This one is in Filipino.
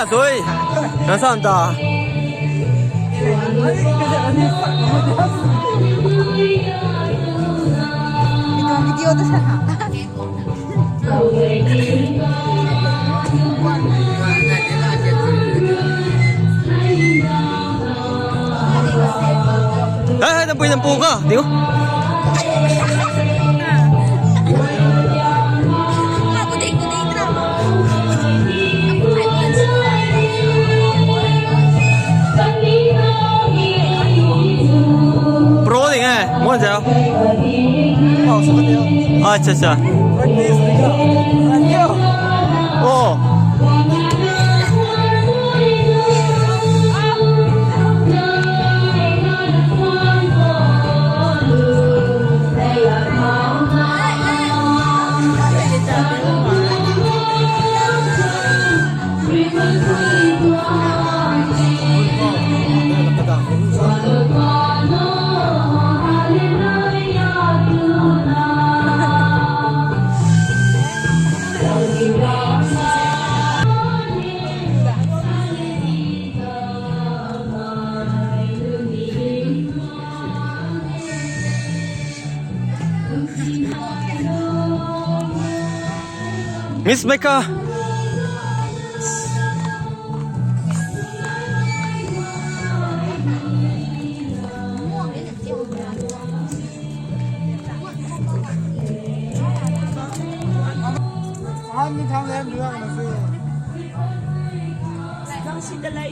所以能上到。video tu sana. Nampu ka, tengok. Pro ni kan? Mau jauh? Oh, sebenarnya. अच्छा अच्छा ओ Miss Becca. Anh đi thăm em được là